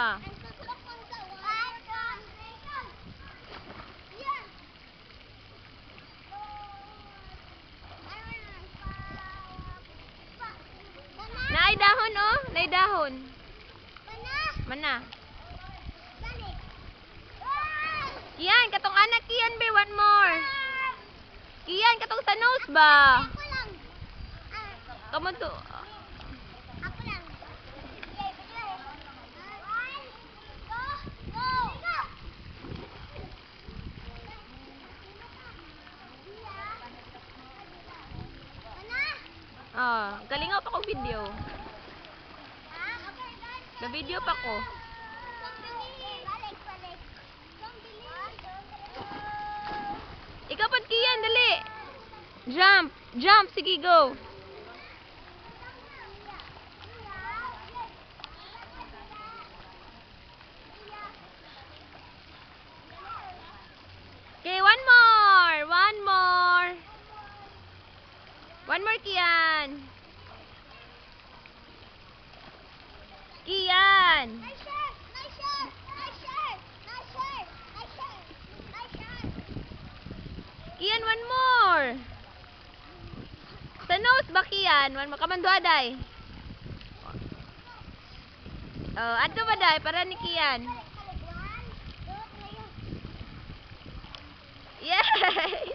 Ah. Naay dahon oh, naay dahon. Mana? Kian, katong anak Kian be, one more. Kian, katong sa nose ba? Kamu to. Ah, galingaw pa ko video. Ga-video pa ko. Ikaw pa Kian, dali. Jump, jump, sige go. Okay, one more. One more. One more, Kian. Kian. Kian, one more. Sa nose ba, Kian? One more. Kamandua, day. Oh, ato ba, day? Para ni Kian. Yay!